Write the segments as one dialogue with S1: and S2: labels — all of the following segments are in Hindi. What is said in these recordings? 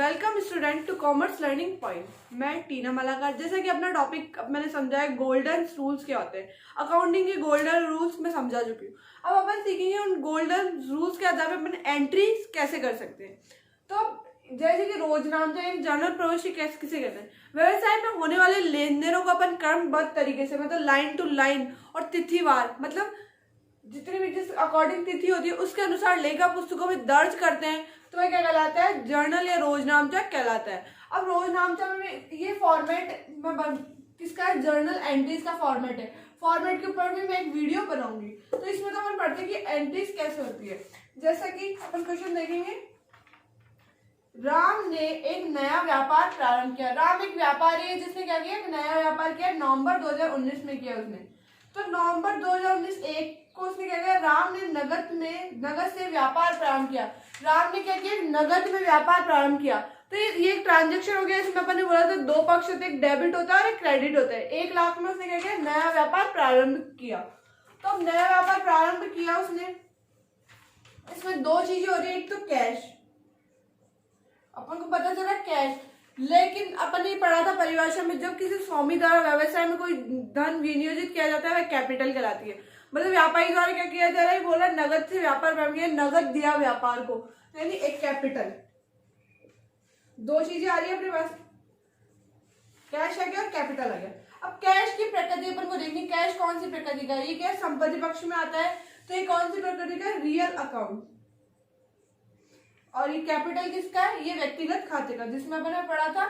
S1: Welcome student to commerce learning point. मैं टीना मलाकार। जैसा कि अपना टॉपिक मैंने समझा है, गोल्डन रूल्स क्या होते हैं, अकाउंटिंग के गोल्डन रूल्स मैं समझा चुकी हूँ। अब अपन सीखेंगे उन गोल्डन रूल्स के आधार पर अपन एंट्री कैसे कर सकते हैं। तो जैसे कि रोज नाम से जर्नल प्रविष्टि कैसे किसे कहते हैं, व्यवसाय में होने वाले लेन देनों को अपन क्रमबद्ध तरीके से, मतलब लाइन टू लाइन और तिथिवार, मतलब जितनी भी जिस अकॉर्डिंग तिथि होती है उसके अनुसार लेखा पुस्तकों में दर्ज करते हैं, तो वह क्या कहलाता है, जर्नल या रोजनामचा कहलाता है। अब रोजनामचा में ये फॉर्मेट में किसका है, जर्नल एंट्रीज का फॉर्मेट है। फॉर्मेट के ऊपर भी मैं एक वीडियो बनाऊंगी, तो इसमें तो अपन पढ़ते हैं कि एंट्रीज कैसे होती है। जैसा कि अपन क्वेश्चन देखेंगे, राम ने एक नया व्यापार प्रारंभ किया। राम एक व्यापारी है जिसने क्या किया, एक नया व्यापार किया, नवंबर 2019 में किया उसने। तो नवंबर 2019 एक को उसने क्या किया, राम ने नगद से व्यापार प्रारंभ किया। राम ने क्या किया, नगद में व्यापार प्रारंभ किया। तो ये एक ट्रांजेक्शन हो गया। इसमें अपन ने बोला था दो पक्ष होते हैं, एक डेबिट होता है और एक क्रेडिट होता है। 1 लाख में उसने क्या किया, नया व्यापार प्रारंभ किया। तो नया व्यापार प्रारंभ किया उसने, इसमें दो चीजें हो रही है, एक तो कैश, अपन को पता चला कैश, लेकिन अपन ने पढ़ा था परिभाषा में, जब किसी स्वामी द्वारा व्यवसाय में कोई धन विनियोजित किया जाता है वह कैपिटल कहलाती है। मतलब व्यापारी द्वारा क्या किया जा रहा है, बोला नगद से व्यापार प्रारंभ किया, नगद दिया व्यापार को, यानी एक कैपिटल। दो चीजें आ रही है अपने पास, कैश आ गया और कैपिटल आ गया। अब कैश की प्रकृति अपन को देखनी, कैश कौन सी प्रकृति का है, ये क्या संपत्ति पक्ष में आता है, तो ये कौन सी प्रकृति का, रियल अकाउंट। और ये कैपिटल किसका है, ये व्यक्तिगत खाते का, जिसमें अपन ने पढ़ा था,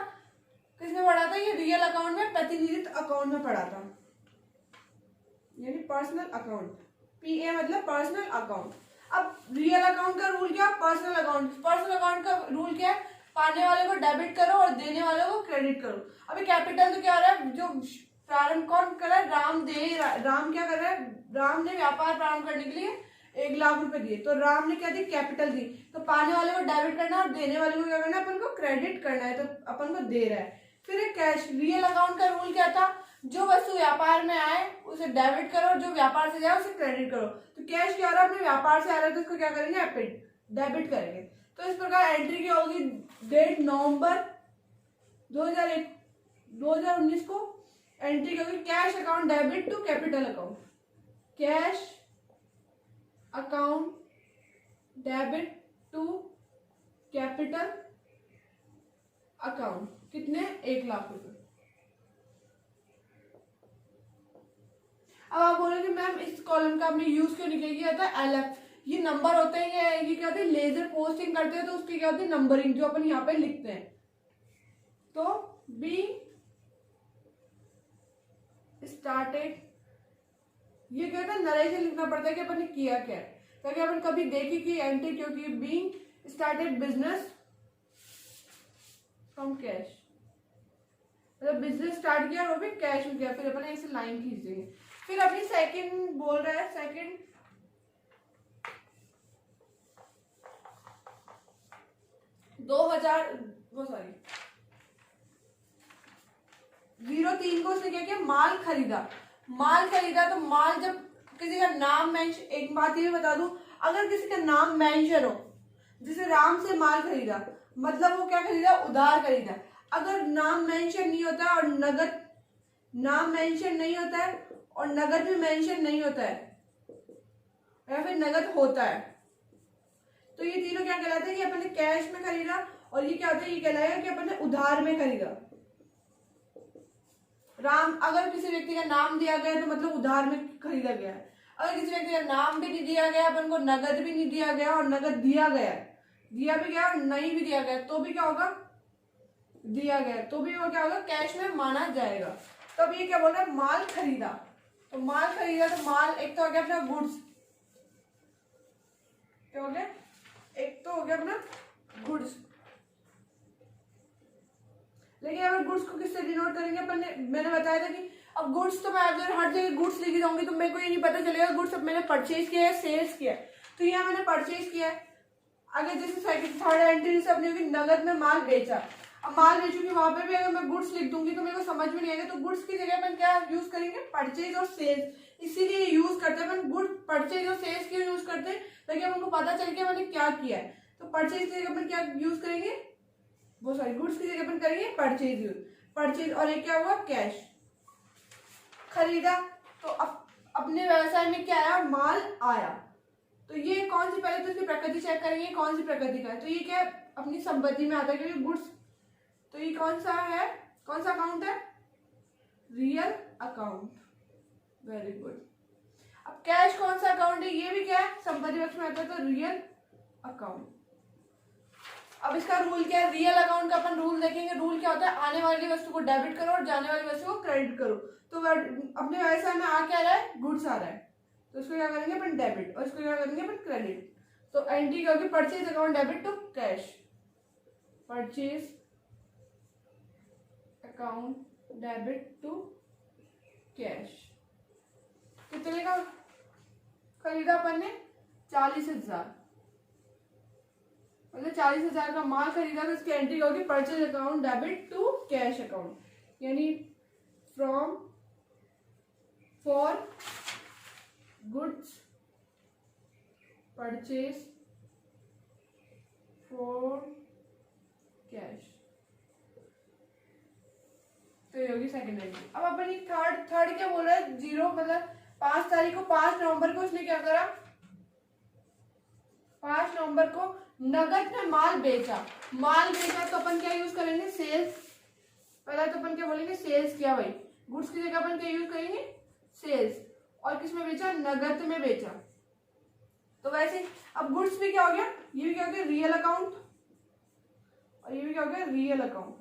S1: किसमें पढ़ा था, ये रियल अकाउंट में, प्रतिनिधित्व अकाउंट में पढ़ा था, यानी पर्सनल अकाउंट। पीए मतलब पर्सनल अकाउंट। अब रियल अकाउंट का रूल क्या, पर्सनल अकाउंट। पर्सनल अकाउंट का रूल क्या है, पाने वाले को डेबिट करो और देने वाले को क्रेडिट करो। अभी कैपिटल तो क्या हो रहा है, जो प्रारंभ कौन कर रहा है, राम क्या कर रहा है, राम ने व्यापार प्रारंभ करने के लिए 1 लाख रुपए दिए, तो राम ने क्या दी, कैपिटल दी। तो पाने वाले को डेबिट करना और देने वाले को क्या करना है, अपन को क्रेडिट करना है, तो अपन को दे रहा है। फिर एक कैश, रियल अकाउंट का रूल क्या था, जो वस्तु व्यापार में आए उसे डेबिट करो और जो व्यापार से जाए उसे क्रेडिट करो। तो कैश क्या हो रहा है, अपने व्यापार से आ रहा है तो उसको क्या करेंगे, डेबिट करेंगे। तो इस प्रकार एंट्री क्या होगी, डेट नवंबर 2019 को एंट्री क्या होगी, cash account debit to capital account, cash account debit to capital account, कितने, 1 लाख रुपए। अब आप बोलोगे मैम इस कॉलम का आपने यूज क्यों नहीं किया था, LF, ये नंबर होते हैं, ये क्या होते हैं, लेजर पोस्टिंग करते हैं तो उसकी क्या होती है, नंबरिंग, जो अपन यहाँ पे लिखते हैं। तो बी स्टार्टेड, ये क्या होता है, नरेशन लिखना पड़ता है कि अपन ने किया क्या है, ताकि अपन कभी देखे कि एंट्री क्यों की। Being started business from cash, मतलब बिजनेस स्टार्ट किया और वो भी कैश में किया। फिर अपन ऐसे लाइन खींच देंगे। फिर अपनी सेकंड बोल रहा है, सेकंड 03 को उसने क्या किया, माल खरीदा। तो माल, जब किसी का नाम मेंशन, एक बात ये बता दूं, अगर किसी का नाम मेंशन हो, जैसे राम से माल खरीदा, मतलब वो क्या खरीदा, उधार खरीदा। अगर नाम मेंशन नहीं होता और नगद, नाम मेंशन नहीं होता है और नगद भी मेंशन नहीं होता है, या फिर नगद होता है, तो ये तीनों क्या कहलाते हैं कि अपन ने कैश में खरीदा, और ये क्या होता है, ये कहलाएगा कि अपन ने उधार में खरीदा। राम, अगर किसी व्यक्ति का नाम दिया गया तो मतलब उधार में खरीदा गया है। अगर किसी व्यक्ति का नाम भी नहीं दिया गया, अपन को नगद भी नहीं दिया गया और नगद दिया गया, दिया भी गया और नहीं भी दिया गया, तो भी क्या होगा, दिया गया, तो भी वो क्या होगा, कैश में माना जाएगा। तब ये क्या बोल रहा है, माल खरीदा। तो माल खरीदा, तो माल एक तो हो गया अपना गुड्स, क्या हो गया, एक तो हो गया अपना गुड्स। लेकिन अगर गुड्स को किससे डिनोट करेंगे, अपन ने, मैंने बताया था कि अब गुड्स तो मैं अगर हर जगह गुड्स लेके जाऊंगी तो मेरे को ये नहीं पता चलेगा गुड्स अब मैंने परचेज किया है, सेल्स किया है। तो यहाँ मैंने परचेज किया है। अगर जैसे सेकंड थर्ड एंट्री से अपने नगद में माल बेचा, अब माल बेचूंगी, वहां पे भी अगर मैं गुड्स लिख दूंगी तो मेरे को समझ में नहीं आएगा। तो गुड्स की जगह अपन क्या यूज करेंगे, परचेज और सेल्स, इसीलिए यूज करते हैं अपन गुड, परचेज और सेल्स क्यों यूज करते हैं, ताकि हमको पता चल के मैंने क्या किया है। तो परचेज की जगह अपन क्या यूज करेंगे, वो सॉरी गुड्स की जगह अपन करेंगे परचेज यूज, परचेज, और एक क्या हुआ कैश, खरीदा। तो अपने व्यवसाय में क्या आया, माल आया। तो ये कौन सी, पहले तो इसकी प्रकृति चेक करेंगे कौन सी प्रकृति का है, तो ये क्या अपनी संपत्ति में आता है क्योंकि गुड्स, तो ये कौन सा है, कौन सा अकाउंट है, रियल अकाउंट, वेरी गुड। अब कैश कौन सा अकाउंट है, ये भी क्या है संपत्ति पक्ष में आता है, तो रियल अकाउंट। अब इसका रूल क्या है, रियल अकाउंट का अपन रूल देखेंगे। रूल क्या होता है, आने वाली वस्तु को डेबिट करो और जाने वाली वस्तु को क्रेडिट करो। तो अपने व्यवसाय में आ क्या रहा है, गुड्स आ रहा है, तो इसको क्या करेंगे अपन डेबिट, और इसको क्या करेंगे अपन क्रेडिट। तो एंट्री क्या होगी, purchase account debit to cash, purchase account debit to cash. कितने का खरीदा अपन ने, 40,000, मतलब 40,000 का माल खरीदा, तो इसकी एंट्री होगी purchase account debit to cash account, यानी from for goods purchase for cash, तो ये होगी सेकेंड एंट्री। अब अपन थर्ड क्या बोल रहा है, 0 मतलब 5 तारीख को, 5 नवंबर को उसने क्या करा, 5 नवंबर को नगद में माल बेचा। माल बेचा तो अपन क्या यूज करेंगे, सेल्स। पहला तो अपन क्या बोलेंगे, सेल्स किया भाई, गुड्स की जगह अपन क्या यूज करेंगे, सेल्स। और किस में बेचा, नगद में बेचा। तो वैसे अब गुड्स भी क्या हो गया, ये भी क्या हो गया रियल अकाउंट, और ये भी क्या हो गया रियल अकाउंट।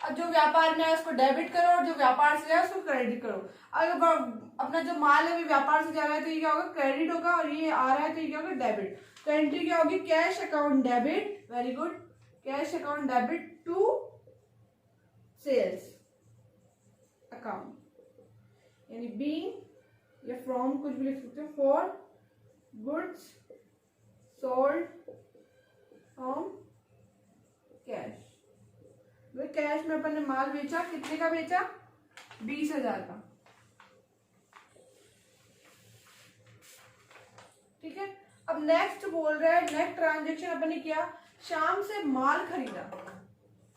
S1: अब जो व्यापार में है उसको डेबिट करो और जो व्यापार से है उसको क्रेडिट करो। अगर अपना जो माल है व्यापार से जा रहा है तो ये क्या होगा, क्रेडिट होगा, और ये आ रहा है तो ये क्या होगा, डेबिट। तो एंट्री क्या होगी, cash account debit, very good, cash account debit to sales account, यानी बीइंग या फ्रॉम कुछ भी लिख सकते हो, for goods sold from cash. Cash में अपन ने माल बेचा, कितने का बेचा, 20,000 का, ठीक है। अब नेक्स्ट बोल रहा है, नेक्स्ट ट्रांजेक्शन अपन ने किया, शाम से माल खरीदा।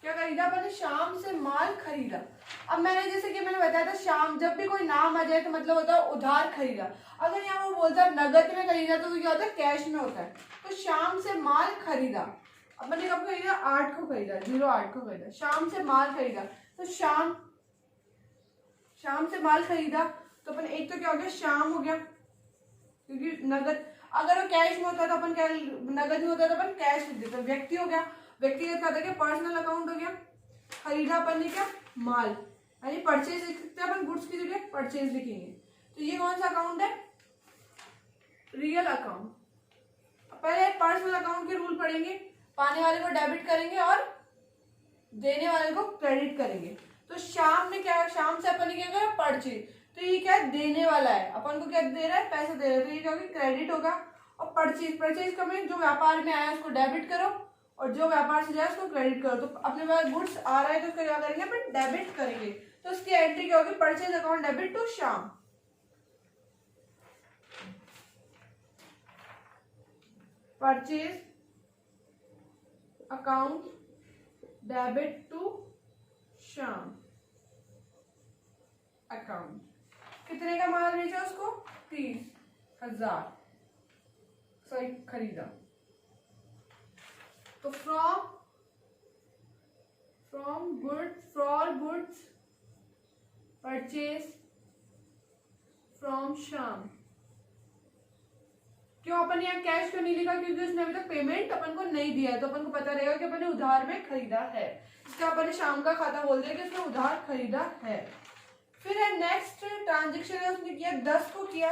S1: क्या खरीदा अपन ने, शाम से माल खरीदा। अब मैंने जैसे कि मैंने बताया था, शाम जब भी कोई नाम आ जाए तो मतलब होता है उधार खरीदा। अगर यहाँ वो बोलता है नगद में खरीदा तो क्या होता है, कैश में होता है। तो शाम से माल खरीदा, अपन ने कब खरीदा, 8 को खरीदा, 08 को खरीदा, शाम से माल खरीदा। तो शाम से माल खरीदा, तो अपन एक तो क्या हो गया, शाम हो गया, क्योंकि नगद, अगर वो कैश में होता तो अपन क्या, नगद में होता तो अपन कैश लिख देते। व्यक्ति हो गया, व्यक्तिगत खाता क्या, पर्सनल अकाउंट हो गया। खरीदा अपन ने क्या, माल, यानी परचेज लिख सकते हैं अपन, गुड्स की जगह परचेज लिखेंगे। तो ये कौन सा अकाउंट है, रियल अकाउंट। पहले पर्सनल अकाउंट के रूल पढ़ेंगे, पाने वाले को डेबिट करेंगे और देने वाले को क्रेडिट करेंगे। तो शाम में क्या है, शाम से अपन ने क्या करा, परचेज, तो ये क्या देने वाला है, अपन को क्या दे रहा है, पैसा दे रहा है, तो ये क्या होगा, क्रेडिट होगा। और परचेज का में जो व्यापार में आया उसको डेबिट करो और जो व्यापार से जाए उसको क्रेडिट करो। तो अपने पास गुड्स आ रहा है तो उसको क्या करेंगे, अपन डेबिट करेंगे। तो उसकी एंट्री क्या होगी, परचेज अकाउंट डेबिट टू शाम, परचेज अकाउंट डेबिट टू शाम अकाउंट। कितने का माल बेचा उसको, 30,000, सॉरी खरीदा। तो from goods, for goods purchase from शाम। क्यों अपन यहाँ कैश क्यों नहीं लिखा, क्योंकि उसने अभी तक पेमेंट अपन को नहीं दिया है, तो अपन को पता रहेगा कि अपन ने उधार में खरीदा है। इसका अपन ने शाम का खाता बोल दिया कि उसने उधार खरीदा है। फिर है नेक्स्ट ट्रांजेक्शन है, उसने किया 10 को किया,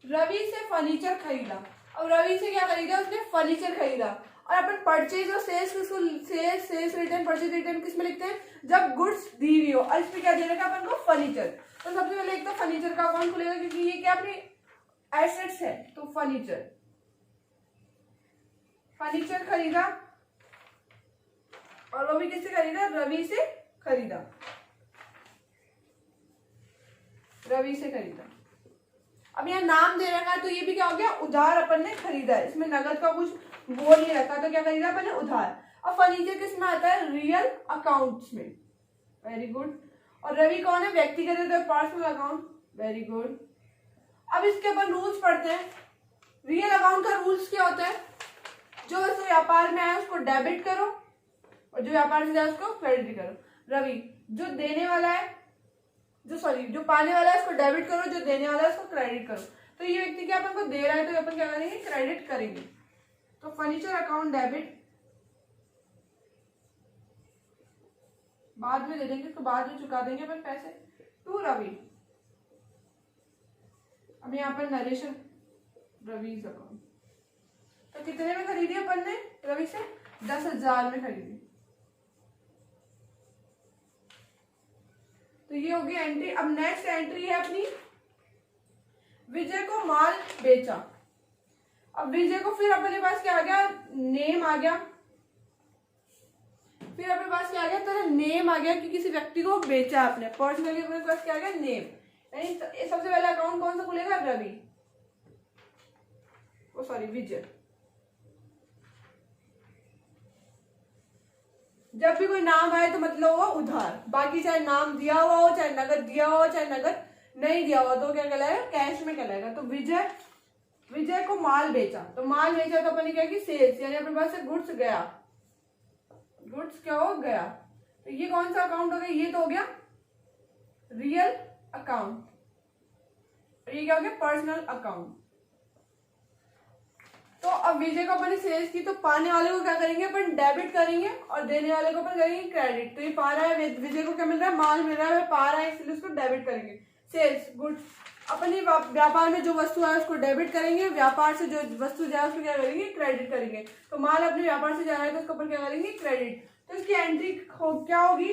S1: रवि से फर्नीचर खरीदा। अब रवि से क्या खरीदा, उसने फर्नीचर खरीदा। और अपन परचेज और सेल्स रिटर्न, परचेज रिटर्न किस में लिखते हैं, जब गुड्स दी हुई हो। और इसमें क्या दे रखा अपन को, फर्नीचर। तो सबसे पहले एक तो फर्नीचर का अकाउंट खुलेगा क्योंकि ये क्या अपनी एसेट्स है। तो फर्नीचर खरीदा, और वो भी किससे खरीदा, रवि से खरीदा, रवि से खरीदा। अब यहाँ नाम दे रखा है तो ये भी क्या हो गया, उधार अपन ने खरीदा है। इसमें नगद का कुछ बोल नहीं रखा, तो क्या खरीदा अपन ने, उधार। अब अब फर्नीचर किस में आता है? रियल अकाउंट्स में। Very good. और रवि कौन है? व्यक्तिगत है तो पर्सनल अकाउंट। Very good. अब इसके अपन रूल्स पढ़ते हैं। रियल अकाउंट का रूल्स क्या होता है? जो वस्तु व्यापार में आए उसको डेबिट करो और जो व्यापार से जाए उसको क्रेडिट करो। रवि, जो देने वाला है, जो पाने वाला है उसको डेबिट करो, जो देने वाला है उसको क्रेडिट करो। तो ये व्यक्ति क्या अपन को दे रहा है तो अपन क्या करेंगे? क्रेडिट करेंगे। तो फर्नीचर अकाउंट डेबिट, बाद में दे देंगे, तो बाद में चुका देंगे अपन पैसे टू रवि। अब यहाँ पर नरेशन, रवि अकाउंट। तो कितने में खरीदी अपन ने रवि से? 10,000 में खरीदी। तो ये होगी एंट्री। अब नेक्स्ट एंट्री है अपनी, विजय को माल बेचा। अब विजय को फिर अपने पास क्या आ गया? नेम आ गया। फिर अपने पास क्या आ गया? तेरा नेम आ गया कि किसी व्यक्ति को बेचा आपने। पर्सनली अपने पास क्या आ गया? नेम। यानी सबसे पहले अकाउंट कौन सा खुलेगा? रवि, ओ सॉरी विजय। जब भी कोई नाम आए तो मतलब वो उधार, बाकी चाहे नाम दिया हुआ हो, चाहे नगद दिया हुआ हो, चाहे नगद नहीं दिया हुआ, तो क्या कहलाएगा? कैश में कहलाएगा। तो विजय को माल बेचा। तो माल बेचा तो अपन ने क्या की? सेल्स, यानी अपने पास से गुड्स गया। गुड्स क्या हो गया? तो ये कौन सा अकाउंट हो गया? ये तो हो गया रियल अकाउंट। और ये क्या हो गया? Personal account. तो अब विजय को अपन सेल्स की, तो पाने वाले को क्या करेंगे? अपन डेबिट करेंगे और देने वाले को अपन करेंगे क्रेडिट। तो ये पा रहा है, विजय को क्या मिल रहा है? माल मिल रहा है, पा रहा है, इसलिए उसको डेबिट करेंगे। सेल्स गुड्स, अपने व्यापार में जो वस्तु है उसको डेबिट करेंगे, व्यापार से जो वस्तु जाए उसको क्या करेंगे? क्रेडिट करेंगे। तो माल अपने व्यापार से जा रहा है तो उसको अपन क्या करेंगे? क्रेडिट। तो इसकी एंट्री क्या होगी?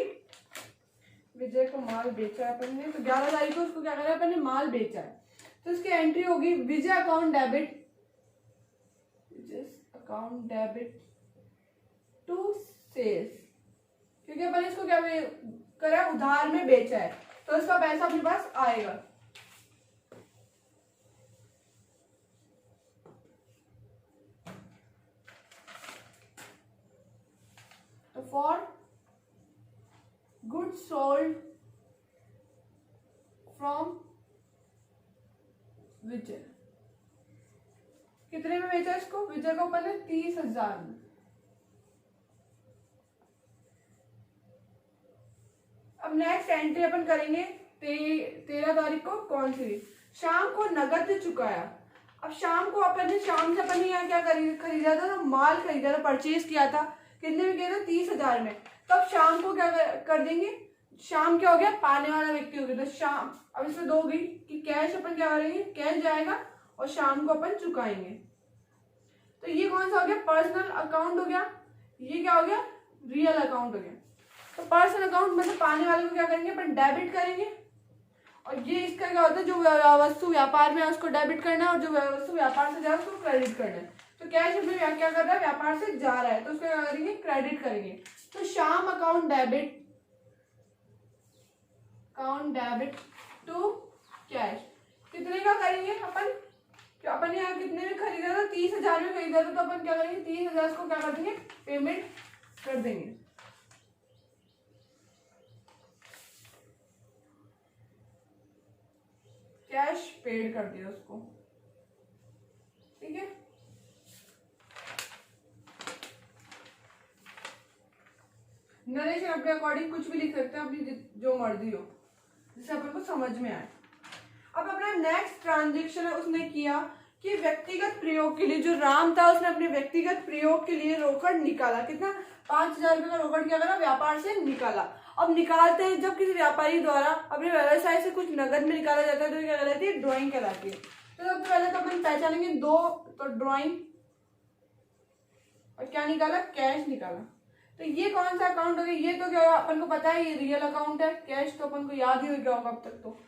S1: विजय को माल बेचा है अपन ने, तो 11 तारीख को उसको क्या करा है? अपन ने माल बेचा है, तो इसकी एंट्री होगी Vijay account debit, account debit to sales, क्योंकि अपन इसको क्या करा? उधार में बेचा है, तो इसका पैसा अपने पास आएगा। तो फॉर गुड्स सोल्ड फ्रॉम विजय, कितने में बेचा इसको? विजय को पहले 30,000 में। अब नेक्स्ट एंट्री अपन करेंगे 13 तारीख को। कौन सी? शाम को नगद चुकाया। अब शाम को अपन ने, शाम से अपन ने यहाँ क्या खरीदा था? तो माल खरीदा था, परचेज किया था। कितने में किया था? 30,000 में। तो अब शाम को क्या कर देंगे? शाम क्या हो गया? पाने वाला व्यक्ति हो गया। तो शाम, अब इसमें दो गई कि कैश अपन क्या करेंगे? कैश जाएगा और शाम को अपन चुकाएंगे। तो ये कौन सा हो गया? पर्सनल अकाउंट हो गया। ये क्या हो गया? रियल अकाउंट हो गया। तो पर्सनल अकाउंट मतलब पाने वाले को क्या करेंगे? अपन डेबिट करेंगे, और ये इसका क्या होता है? जो वस्तु व्यापार में है उसको डेबिट करना है और जो वस्तु व्यापार से जा रहा है उसको क्रेडिट करना है। तो कैश अपने क्या कर रहा है? व्यापार से जा रहा है, तो उसको क्या करेंगे? क्रेडिट करेंगे। तो शाम अकाउंट डेबिट टू कैश, कितने का करेंगे अपन? क्या अपन यहाँ कितने में खरीदा था? 30,000 में खरीदा था, तो अपन क्या करेंगे? 30,000 को क्या कर देंगे? पेमेंट कर देंगे। कैश पेड कर दिया उसको। ठीक है, नरेश अपने अकॉर्डिंग कुछ भी लिख सकते हैं, अपनी जो मर्जी हो, जिससे अपन को समझ में आए। अब अपना नेक्स्ट ट्रांजेक्शन है उसने किया कि व्यक्तिगत प्रयोग के लिए, जो राम था उसने अपने व्यक्तिगत प्रयोग के लिए रोकड़ निकाला। कितना? 5,000 रुपए का रोकड़ क्या करा? व्यापार से निकाला। अब निकालते हैं जब किसी व्यापारी द्वारा अपने व्यवसाय से कुछ नगद में निकाला जाता है तो क्या कहलाती है? ड्रॉइंग कहलाती है। तो सबसे पहले तो अपन पहचानेंगे दो, तो ड्रॉइंग, और क्या निकाला? कैश निकाला। तो ये कौन सा अकाउंट हो गया? ये तो क्या अपन को पता है, ये रियल अकाउंट है। कैश तो अपन को याद ही हो गया होगा अब तक तो।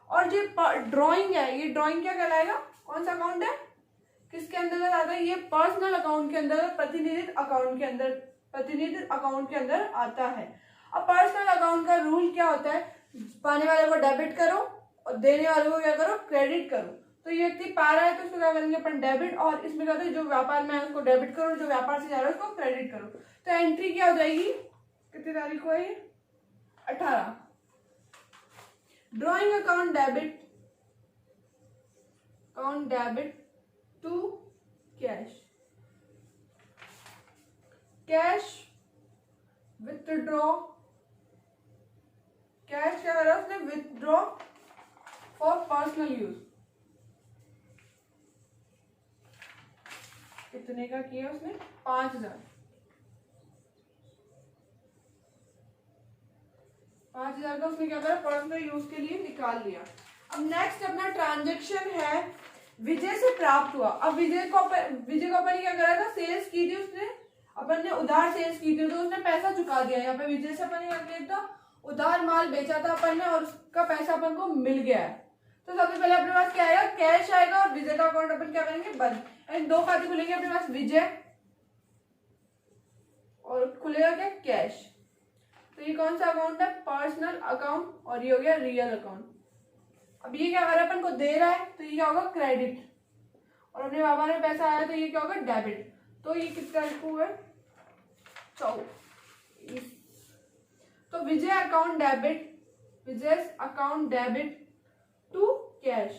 S1: और जो ड्रॉइंग है, ये ड्रॉइंग क्या कहलाएगा? कौन सा अकाउंट है? किसके अंदर आता है? ये पर्सनल अकाउंट के अंदर, प्रतिनिधित्व अकाउंट के अंदर आता है। अब पर्सनल अकाउंट का रूल क्या होता है? पाने वाले को डेबिट करो और देने वाले को क्या करो? क्रेडिट करो। तो ये व्यक्ति पा रहा है तो उसको क्या करेंगे अपन डेबिट, और इसमें क्या होता है जो व्यापार में है उसको डेबिट करो, जो व्यापार से जा रहा है उसको क्रेडिट करो। तो एंट्री क्या हो जाएगी, कितनी तारीख को है ये, 18। Drawing account debit to cash, cash withdraw, cash क्या करा उसने, विथड्रॉ फॉर पर्सनल यूज। कितने का किया उसने, 5000। 5000 का उसने क्या करा, पर्सनल यूज के लिए निकाल लिया। अब नेक्स्ट अपना ट्रांजेक्शन है विजय से प्राप्त हुआ। अब विजय को अपन क्या करा था, सेल्स की थी उसने, अपन ने उधार सेल्स की थी तो उसने पैसा चुका दिया। यहाँ पे विजय से अपन ने क्या किया था, उधार माल बेचा था अपन ने और उसका पैसा अपन को मिल गया है। तो सबसे पहले अपने पास क्या आएगा, कैश आएगा, और विजय का अकाउंट अपन क्या करेंगे, बंद। एंड दो खाते खुलेंगे अपने पास, विजय और खुलेगा क्या, कैश। तो ये कौन सा अकाउंट है, पर्सनल अकाउंट, और ये हो गया रियल अकाउंट। अब ये क्या कर रहा है, अपन को दे रहा है तो ये क्या होगा, क्रेडिट, और अपने व्यापार में पैसा आया तो ये क्या होगा, डेबिट। तो ये किस तारीख को है, 24। तो Vijay account debit to cash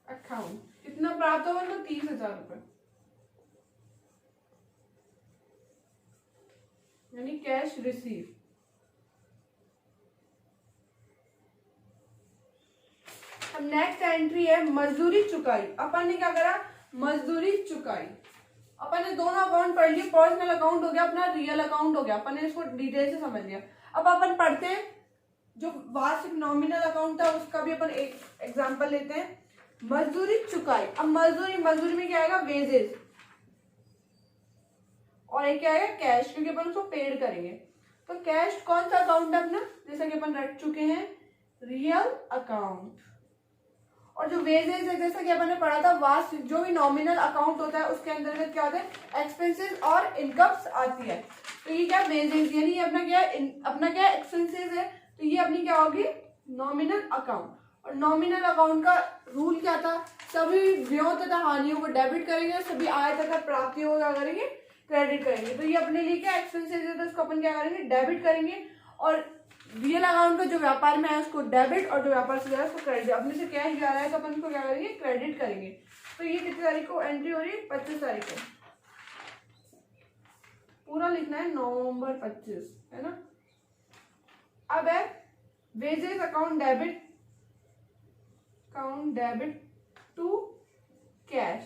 S1: account, कितना प्राप्त होगा तो 30,000 रुपए, यानी कैश रिसीव। अब नेक्स्ट एंट्री है मजदूरी चुकाई। अपन ने क्या करा, मजदूरी चुकाई। अपन ने दोनों अकाउंट पढ़ लिए, पर्सनल अकाउंट हो गया अपना, रियल अकाउंट हो गया, अपन ने इसको डिटेल से समझ लिया। अब अपन पढ़ते हैं जो वार्षिक नॉमिनल अकाउंट था उसका भी अपन एक एग्जांपल लेते हैं, मजदूरी चुकाई। अब मजदूरी में क्या आएगा, वेजेस, और एक क्या आएगा, कैश, क्योंकि अपन उसको पेड करेंगे। तो कैश कौन सा अकाउंट है अपना, जैसा कि अपन रख चुके हैं, रियल अकाउंट। और जो वेजेस है, जैसा कि अपन ने पढ़ा था, वार्षिक जो भी नॉमिनल अकाउंट होता है उसके अंतर्गत क्या होता है, एक्सपेंसेस और इनकम्स आती है। तो ये क्या, वेजेस, यानी ये अपना क्या एक्सपेंसेस है, तो ये अपनी क्या होगी, नॉमिनल अकाउंट। और नॉमिनल अकाउंट का रूल क्या था, सभी व्ययों तथा हानियों को डेबिट करेंगे, सभी आय तथा प्राप्तियों को क्या करेंगे, क्रेडिट करेंगे। तो ये अपने लिए क्या एक्सपेंसेस है तो उसको अपन क्या करेंगे, डेबिट करेंगे। और रियल अकाउंट का जो व्यापार में है उसको डेबिट, और जो व्यापार से जा रहा है उसको क्रेडिट। अपने से कैश जा रहा है तो अपन इसको क्या करेंगे, क्रेडिट करेंगे। तो ये कितनी तारीख को एंट्री हो रही है, 25 तारीख को। पूरा लिखना है नवंबर 25, है ना। अब है wages account debit to cash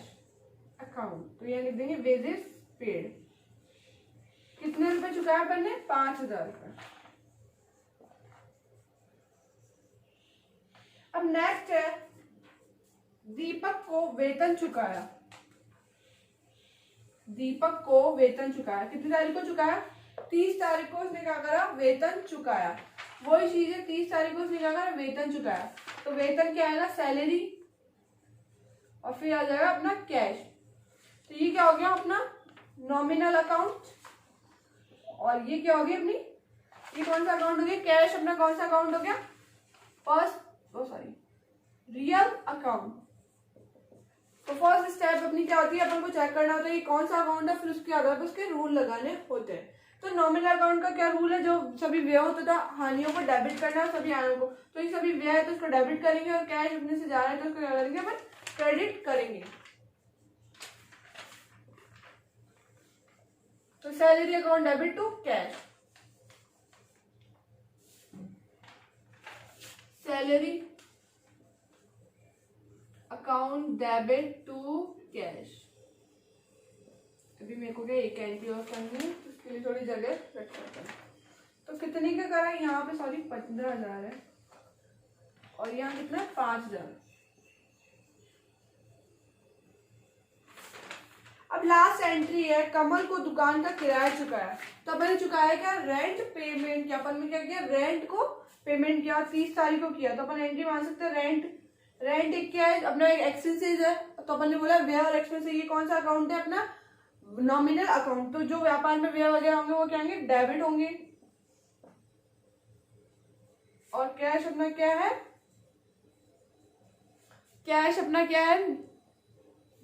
S1: account. तो ये लिख देंगे वेजेस पेड। कितने रुपए चुकाया अपन ने, 5000 रुपए। अब नेक्स्ट है दीपक को वेतन चुकाया। दीपक को वेतन चुकाया, कितनी तारीख को चुकाया, 30 तारीख को उसने क्या करा, वेतन चुकाया। वही चीज है, 30 तारीख को उसने क्या करा, वेतन चुकाया। तो वेतन क्या आएगा, सैलरी, और फिर आ जाएगा अपना कैश। तो ये क्या हो गया अपना नॉमिनल अकाउंट, और ये क्या हो गया अपनी, ये कौन सा अकाउंट हो गया, कैश अपना कौन सा अकाउंट हो गया, रियल अकाउंट। तो फर्स्ट स्टेप अपनी क्या होती है, अपन को चेक करना होता है कि कौन सा अकाउंट है, फिर उसके आधार पर उसके रूल लगाने होते हैं। तो नॉमिनल अकाउंट का क्या रूल है, जो सभी व्ययों तथा हानियों को डेबिट करना है, सभी आयों को। तो ये सभी व्यय है तो उसको डेबिट करेंगे, और कैश अपने से जा रहा है तो उसको क्या करेंगे, अपन क्रेडिट करेंगे। तो salary account debit to cash, salary account debit to cash. अभी मेरे को क्या एक एंट्री और करनी है, तो उसके लिए थोड़ी जगह रख सकते हैं। तो कितने का करा है यहाँ पे, सॉरी 15,000 है, और यहाँ कितना है, 5,000। अब लास्ट एंट्री है, कमल को दुकान का किराया चुकाया। तो अपन ने चुकाया क्या, रेंट पेमेंट किया। अपन ने क्या किया, रेंट को पेमेंट किया, 30 तारीख को किया। तो अपन एंट्री मान सकते हैं रेंट एक क्या है, अपना एक एक्सपेंसेस है। तो अपन ने बोला व्यय और एक्सपेंसेस, ये कौन सा अकाउंट है, अपना नॉमिनल अकाउंट। तो जो व्यापार में व्यय वगैरह होंगे वो क्या होंगे, डेबिट होंगे। और कैश अपना क्या है, कैश अपना क्या है,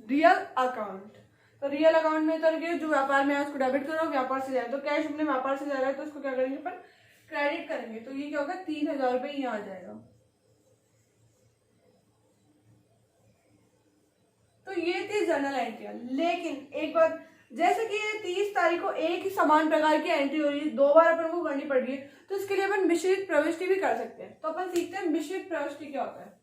S1: रियल अकाउंट। तो रियल अकाउंट में करके जो व्यापार में है उसको डेबिट करो, व्यापार से जाए तो कैश अपने व्यापार से जा रहा है तो उसको क्या करेंगे अपन, क्रेडिट करेंगे। तो ये क्या होगा, 3000 रुपये यहाँ आ जाएगा। तो ये थी जर्नल एंट्रियां। लेकिन एक बात, जैसे कि 30 तारीख को एक ही समान प्रकार की एंट्री हो रही है, 2 बार अपन को करनी पड़ रही है, तो इसके लिए अपन मिश्रित प्रविष्टि भी कर सकते हैं। तो अपन सीखते हैं मिश्रित प्रविष्टि क्या होता है।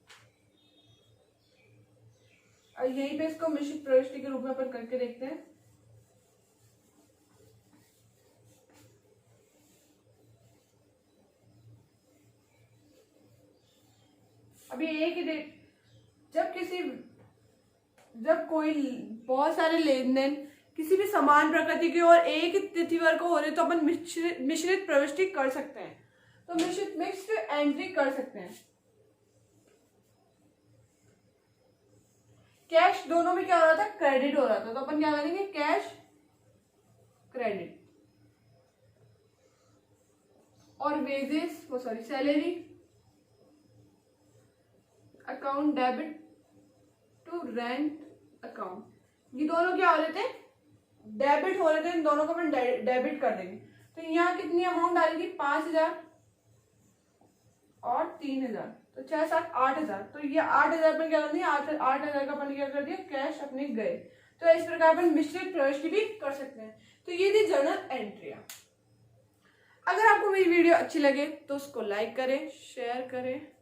S1: और यहीं पे इसको मिश्रित प्रविष्टि के रूप में अपन करके देखते हैं। अभी एक ही डेट, जब कोई बहुत सारे लेन देन किसी भी समान प्रकृति की और एक ही तिथि वर्ग को हो रहे तो अपन मिश्रित प्रविष्टि कर सकते हैं। तो मिक्स्ड एंट्री कर सकते हैं। कैश दोनों में क्या हो रहा था, क्रेडिट हो रहा था, तो अपन क्या करेंगे, कैश क्रेडिट। और wages salary account debit to rent account, ये दोनों क्या हो रहे थे, डेबिट हो रहे थे। इन दोनों को अपन डेबिट कर देंगे। तो यहाँ कितनी अमाउंट डाली थी, 5000 और 3000, तो 6 7 8000। तो ये 8000 अपन क्या कर दिया, 8000 का अपन क्या कर दिया, कैश अपने गए। तो इस प्रकार अपन मिश्रित प्रविष्टि भी कर सकते हैं। तो ये थी जर्नल एंट्रियां। अगर आपको मेरी वीडियो अच्छी लगे तो उसको लाइक करें, शेयर करें।